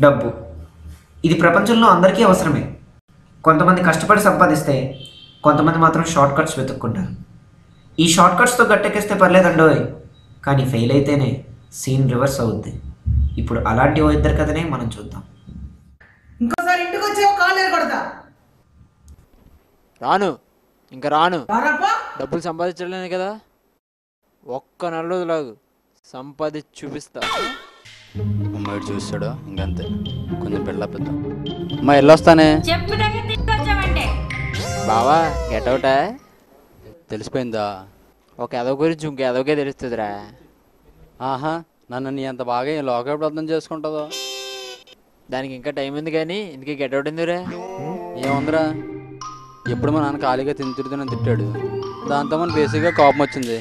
డబ్బు. ఇది ప్రపంచంలో అందరికీ అవసరమే. కొంతమంది కష్టపడి సంపాదిస్తే కొంతమంది మాత్రం షార్ట్ కట్స్ వెతుక్కుంటారు. ఈ షార్ట్ కట్స్తో గట్టెక్కేస్తే పర్లేదండోయ్, కానీ ఫెయిల్ అయితేనే సీన్ రివర్స్ అవుద్ది. ఇప్పుడు అలాంటి ఓ ఇద్దరు కథనే మనం చూద్దాం. ఇంకోసారి ఇంటికి వచ్చే కాలేరు కొడతా. రాను, ఇంకా రాను. రారాపా. డబ్బులు సంపాదించలేనే కదా, ఒక్క నెల రోజులాగు సంపాదించి చూపిస్తా. అమ్మాయి చూస్తాడు ఇంకంతే, కొంచెం పెళ్ళపెద్దా. అమ్మా వెళ్ళొస్తానే. బావా గెటౌటా తెలిసిపోయిందా? ఒక ఎదవ గురించి ఇంక ఎదవకే తెలుస్తుందిరా. ఆహా, నన్ను నీ అంత బాగా లోకప్పుడు అర్థం చేసుకుంటుందో. దానికి ఇంకా టైం ఉంది కానీ ఇందుకే గెటౌట్ ఎందురా? ఏముందిరా, ఎప్పుడు మా నాన్న ఖాళీగా తిరుగుతుందని తిట్టాడు. దాంతో మన బేసిక్గా కోపం వచ్చింది.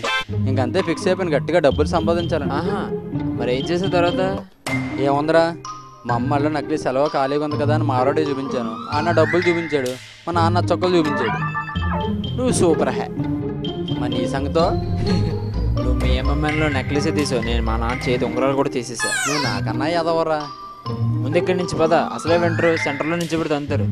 ఇంకంతే ఫిక్స్ అయిపోయింది, గట్టిగా డబ్బులు సంపాదించాలని. ఆహా, మరి ఏం చేసిన తర్వాత? ఏముందిరా, మా అమ్మ అల్ల నకిలీ సెలవు ఖాళీగా ఉంది కదా అని మారోడే చూపించాను. అన్న డబ్బులు చూపించాడు, మా నాన్న చొక్కలు చూపించాడు. నువ్వు సూపర్ హ్యా. మరి నీ సంగతో? నువ్వు మీ ఎంఎంఎన్లో నెక్లెస్ తీసావు, నేను మా నాన్న చేతి ఉంగరాలు కూడా తీసేసా. నువ్వు నాకన్నా ఎదవరా. ముందు ఇక్కడి నుంచి పద, అసలే వింటరు సెంటర్లో నుంచి ఇప్పుడు తంతారు.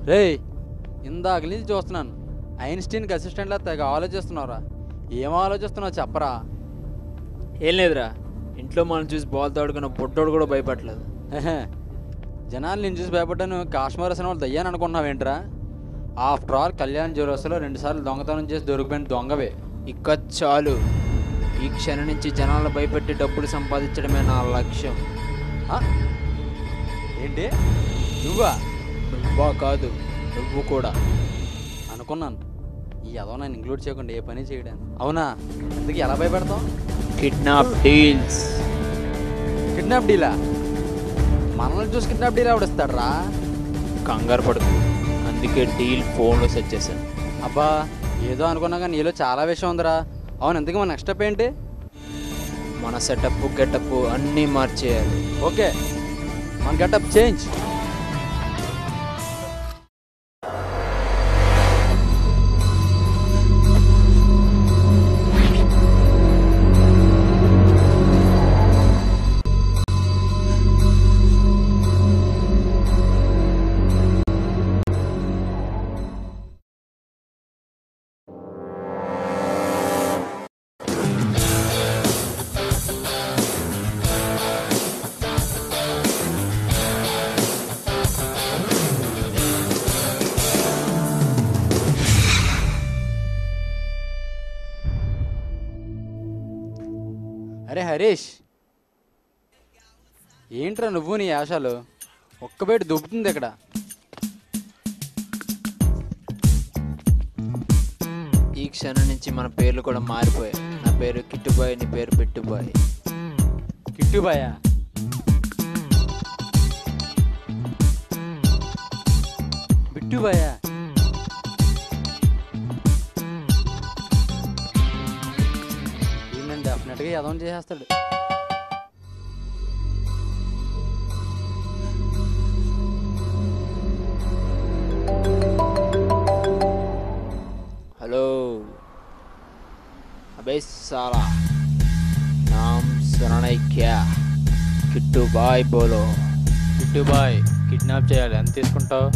రే, ఇందాక నుంచి చూస్తున్నాను, ఐన్స్టీన్కి అసిస్టెంట్లా తెగ ఆలోచిస్తున్నావురా. ఏం ఆలోచిస్తున్నావు చెప్పరా? ఏం లేదురా, ఇంట్లో మనం చూసి బాల్ తాడుకున్న బొట్టోడు కూడా భయపడలేదు. జనాలు నేను చూసి భయపడ్డాను కాశ్మీర్ సినిమాలు దయ్యాన్ని అనుకున్నావేంట్రా? ఆఫ్టర్ ఆల్ కళ్యాణ్ జ్యువెలర్స్లో 2 సార్లు దొంగతనం చేసి దొరికిపోయిన దొంగవే. ఇక చాలు, ఈ క్షణం నుంచి జనాలను భయపెట్టి డబ్బులు సంపాదించడమే నా లక్ష్యం. ఏంటి నువ్వా? నువ్వా కాదు, నువ్వు కూడా. అనుకున్నాను, ఈ ఎదవ నన్ను ఇంక్లూడ్ చేయకుండా ఏ పని చేయడానికి. అవునా, ఎందుకు ఎలా భయపెడతాం? Kidnap deals. కిడ్నాప్ డీలా? మనల్ని చూసి కిడ్నాప్ డీల్ ఎవడిస్తాడు రా? కంగారు పడుతు, అందుకే డీల్ ఫోన్లో సెట్ చేశాను. అబ్బా, ఏదో అనుకున్నా కానీ నీలో చాలా విషయం ఉందిరా. అవును, ఎందుకు మన నెక్స్ట్ స్టెప్ ఏంటి? మన సెటప్ గెటప్ అన్నీ మార్చేయాలి. ఓకే, మన గెటప్ చేంజ్. అరే హరీష్, ఏంట్రా నువ్వు నీ ఆశలు? ఒక్క బయట దుబ్బుతుంది ఇక్కడ. ఈ క్షణం నుంచి మన పేర్లు కూడా మారిపోయాయి. నా పేరు కిట్టుబాయ్, నీ పేరు పెట్టుబాయ్. కిట్టుబాయా? బిట్టుబాయా? ఈయన డెఫినెట్గా యదవం చేసేస్తాడు. हेलो, अबे साला, नाम सुना नहीं क्या? किट्टू बाय बोलो. కిట్టు బాయ్, కిడ్నాప్ చేయాలి, ఎంత తీసుకుంటావు?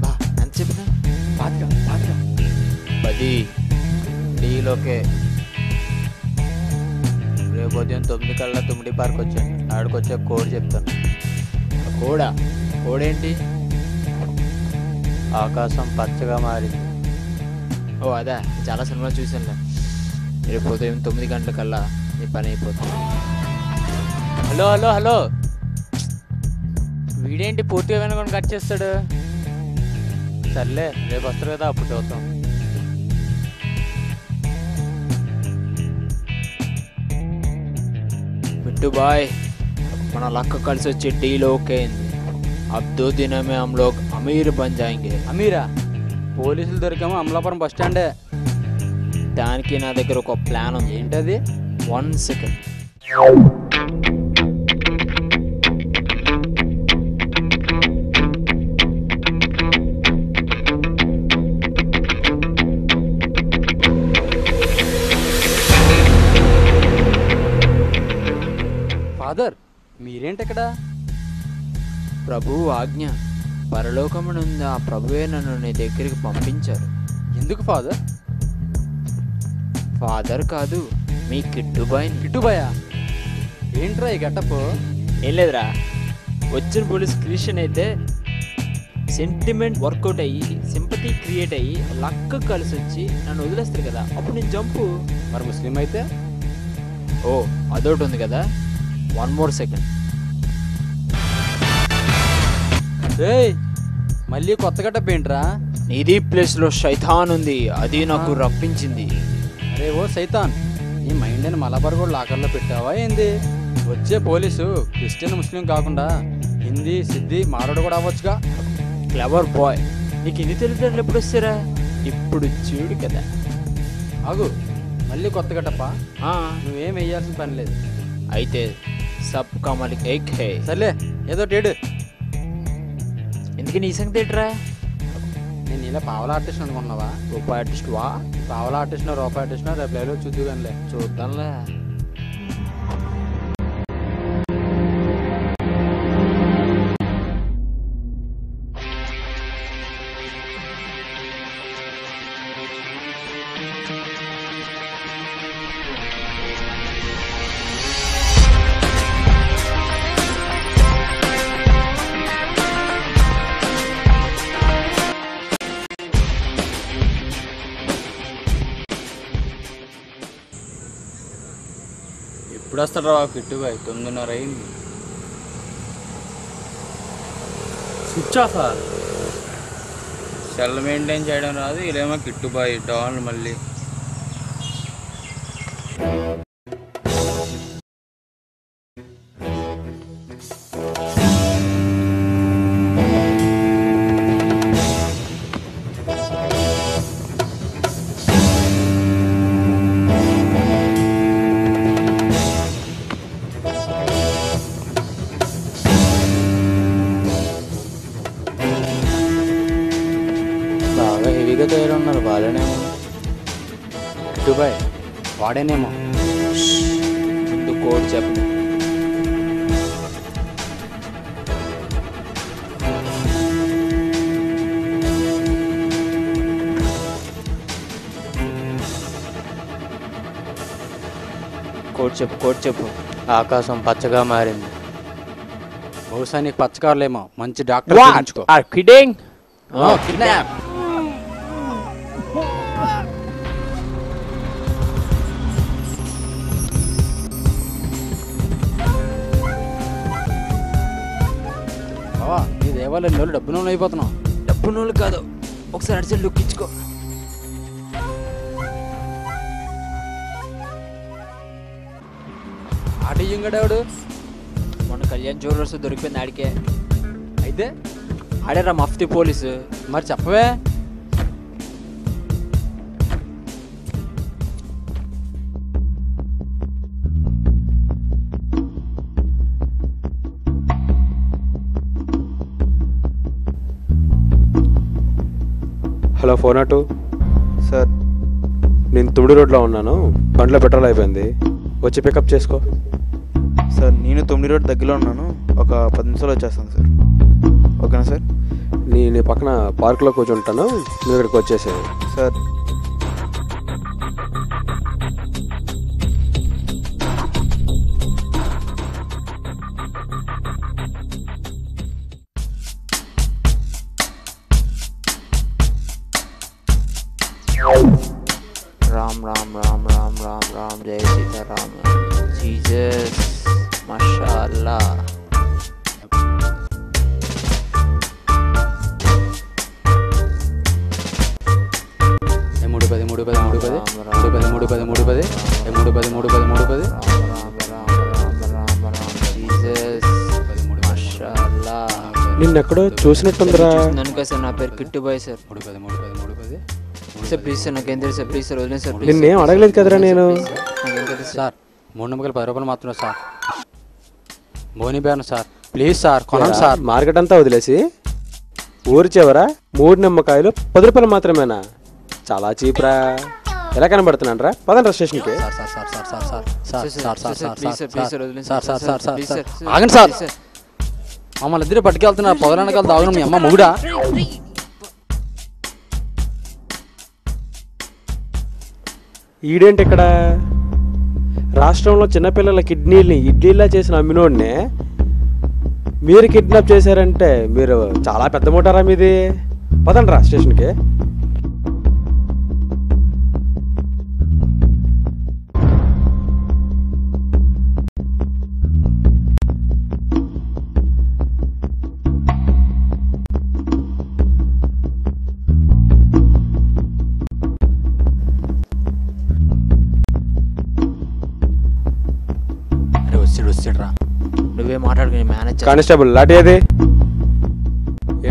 బా ఎంత చెప్పినా? 10 డీల్ ఓకే. రేపు ఉదయం 9 కల్లా తుమ్మిడి పార్క్ వచ్చాను. ఆడికి వచ్చే కోడ్ చెప్తాను. కోడా? కోడేంటి? ఆకాశం పచ్చగా మారింది. ఓ అదా, చాలా సినిమాలు చూసానులే. రేపు ఉదయం 9 గంటలకల్లా నీ పని అయిపోతుంది. హలో హలో హలో, వీడేంటి పూర్తిగా వినకుండా కట్ చేస్తాడు? సర్లే, రేపు వస్తారు కదా, అప్పుడు చూద్దాం. బిట్టు బాయ్, మన లక్క కలిసి వచ్చి డీల్ ఓకే అయింది. अब 2 दिनों में हम लोग अमीर बन जाएंगे. అమీరా పోలీసులు దొరికామో అమలాపురం బస్ స్టాండే. దానికి నా దగ్గర ఒక ప్లాన్ ఉంది. ఏంటది? 1 second. ఫాదర్ మీరేంటి ఇక్కడ? ప్రభువు ఆజ్ఞ. పరలోకము నుండి ఆ ప్రభువే నన్ను నీ దగ్గరికి పంపించారు. ఎందుకు ఫాదర్? ఫాదర్ కాదు, మీ కిట్టుబాయ్. కిట్టుబాయా? ఏంట్రా ఈ గెటప్? ఏం లేదురా, వచ్చిన పోలీస్ క్రిస్టియన్ అయితే సెంటిమెంట్ వర్కౌట్ అయ్యి సింపతి క్రియేట్ అయ్యి లక్క కలిసి వచ్చి నన్ను వదిలేస్తారు కదా, అప్పుడు నేను జంపు. మరి ముస్లిం అయితే? ఓ అదొకటి ఉంది కదా. 1 more second. ఏయ్ మళ్ళీ కొత్త గెటప్ ఏంట్రా? నీది ప్లేస్లో శైతాన్ ఉంది, అది నాకు రప్పించింది. అరే ఓ సైతాన్, నీ మైండ్ అని మలబార్ కూడా లాకర్లో పెట్టావా ఏంది? వచ్చే పోలీసు క్రిస్టియన్ ముస్లిం కాకుండా హిందీ సిద్ధి మారోడు కూడా అవ్వచ్చుగా. Clever bye. నీకు ఇది తెలియదు ఎప్పుడు వస్తారా? ఇప్పుడు చూడు కదా. ఆగు, మళ్ళీ కొత్త గెటప్పా? ఆ, నువ్వేం వేయాల్సిన పని లేదు. అయితే సబ్ కమల్ ఏక్ హై. సర్లే ఏదో టేడు. ఎందుకు నీ సంగతి ఏంట్రా? నేను ఇలా పావలా ఆర్టిస్ట్ అనుకున్నావా? రూపాయి ఆర్టిస్ట్ వా? పావలా ఆర్టిస్ట్నో రూపాయి ఆర్టిస్ట్నో రేపు లైవ్లో చూద్దు కానిలే. చూద్దాంలే. ఇప్పుడు వస్తాడు రా కిట్టుబాయ్. 9:30 అయింది. Switch off. సెల్ మెయింటైన్ చేయడం రాదు, ఇదేమో కిట్టుబాయ్ డాన్ మళ్ళీ. బాగా హెవీగా తయారున్నారు వాళ్ళనేమో. కిట్టుబాయ్ వాడేనేమో. ముందు కోడ్ చెప్పు. కోడ్ చెప్పు. ఆకాశం పచ్చగా మారింది. బహుశా నీకు పచ్చకారులేమో. మంచి డాక్టర్ చూపించుకో. కిడింగ్. కిడ్నాప్. బావా నీ దేవాలయం రోజులు డబ్బు నూనె అయిపోతున్నావు. డబ్బు నోళ్ళు కాదు, ఒకసారి అడిచి లుక్ ఇచ్చుకో. ఆడియంగడావుడు మొన్న కళ్యాణ్ జ్యువెలర్స్ దొరికిపోయింది ఆడికే. అయితే ఆడారా మఫ్తీ పోలీసు. మరి చెప్పవే. హలో, ఫోన్ అటు. సార్ నేను తుమ్మిడి రోడ్లో ఉన్నాను, బండిలో పెట్రోల్ అయిపోయింది, వచ్చి పికప్ చేసుకో. సార్ నేను 9 రోడ్ దగ్గరలో ఉన్నాను, ఒక 10 నిమిషాలు వచ్చేస్తాను సార్. ఓకేనా సార్? నీ పక్కన పార్కులో కూర్చుంటాను, నువ్వు ఇక్కడికి వచ్చేసేది. సార్ రామ్ రామ్ రామ్ రామ్ రామ్ రామ్ జై సీతారామ్. జీసస్ మాషాల్లా. మూడు పది మూడు పది మూడు పది మూడు పది మూడు పది మూడు పది మూడు పది మూడు పది మూడు పది. రామ్ రామ్ రామ్ రామ్ రామ్ రామ్ జీసస్ నిన్నెక్కడో చూసినట్టుందిరా. చూస్తున్నాను కదా సార్, నా పేరు Kittu boy sir. 310 sir please sir, నాకేం తెలుసు సార్, ప్లీజ్ సార్ వదిలేదు సార్. నిన్నేం అడగలేదు కదరా నేను. నాకేం తెలుసు సార్ 3 నిమ్మకాయలు 10 రూపాయలు మాత్రమే sir. Boney ban sir, please sir కొనండి సార్. మార్కెట్ అంతా వదిలేసి ఊరి చివర 3 నిమ్మకాయలు 10 రూపాయలు మాత్రమేనా? చాలా చీప్రా. ఎలా కనబడుతున్నాను రా? పదండి స్టేషన్కి. ఆగండి సార్, మమ్మల్ని ఇద్దరు పట్టుకెళ్తున్నారు. పొదలనకాలు తాగడం మీ అమ్మ మొగుడా? ఈడేంటి ఇక్కడ? రాష్ట్రంలో చిన్నపిల్లల కిడ్నీల్ని ఇడ్లీలా చేసిన అమ్మినోడినే మీరు కిడ్నాప్ చేశారంటే మీరు చాలా పెద్ద మూటారా మీది. పదండి రా స్టేషన్కి. వచ్చాడు రా. నువ్వే మాట్లాడుకుని మేనేజ్. కానిస్టేబుల్ లాఠీ అది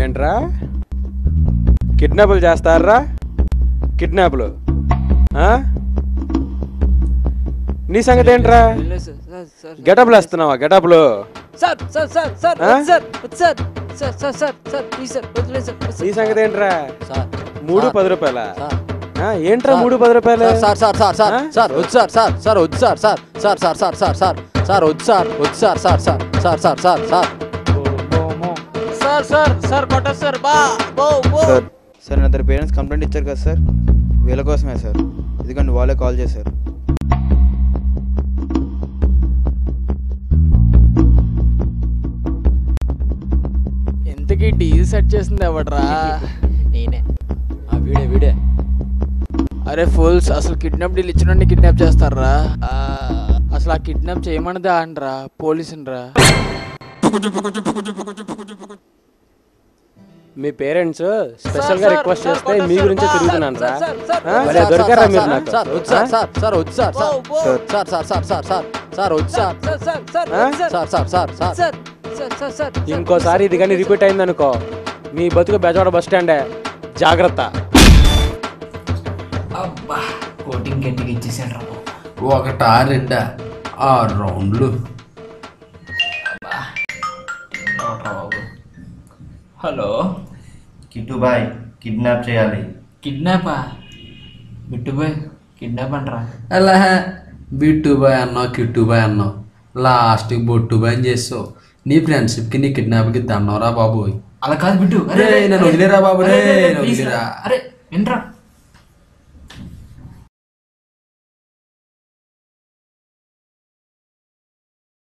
ఏంట్రా? కిడ్నాపులు చేస్తారా? కిడ్నాపులు నీ సంగతి ఏంట్రా? గెటప్లు వేస్తున్నావా? గెటప్లు నీ సంగతి ఏంట్రా? 3 10 రూపాయల ఏంట్రా? 3 10 రూపాయలు sir sir sir sir sir వద్దు సార్ సార్ సార్ వద్దు sir sir sir sir sir sir sir sir వద్దు సార్ వద్దు sir sir sir sir sir sir sir sir sir sir కొట్టదు సార్. సార్ సార్ నా పేరెంట్స్ కంప్లైంట్ ఇచ్చారు కదా sir, వీళ్ళ కోసమే సార్. ఎందుకంటే వాళ్ళే కాల్ చేశారు. ఇంతకీ డీల్ సెట్ చేసింది ఎవడరా? నేనే. వీడే వీడే. అరే ఫుల్స్, అసలు కిడ్నాప్ డీల్ ఇచ్చినండి కిడ్నాప్ చేస్తారా? అసలు ఆ కిడ్నాప్ చేయమన్నదే అనరా పోలీసునరా? మీ పేరెంట్స్ స్పెషల్ గా రిక్వెస్ట్ చేస్తే మీ గురించే తిరుగుతున్నాను రా. దొరికారా మీరు నాకు? సార్ వద్దు సార్ సార్ సార్ వద్దు sir sir sir sir sir sir sir వద్దు సార్ సార్ సార్ సార్. ఇంకోసారి ఇది కానీ రిపీట్ అయింది అనుకో మీ బతుకు బెజవాడ బస్ స్టాండే. జాగ్రత్త. అబ్బా కోటింగ్ గట్టిగా ఇచ్చేసాడు రా. 1 2 6 రౌండ్లు. హలో కిట్టుబాయ్, కిడ్నాప్ చేయాలి. కిడ్నాపా? బిట్టుబాయ్ కిడ్నాప్ అంటారా? అలా బిట్టుబాయ్ అన్నావు, కిట్టుబాయ్ అన్నావు, లాస్ట్కి బొట్టుబాయ్ అని చేస్తావు. నీ ఫ్రెండ్షిప్కి నీ కిడ్నాప్కి దండవరా బాబు. అలా కాదు బిట్టు. నన్ను వదిలేరా బాబు, రే వదిలేరా. అరే వినరా.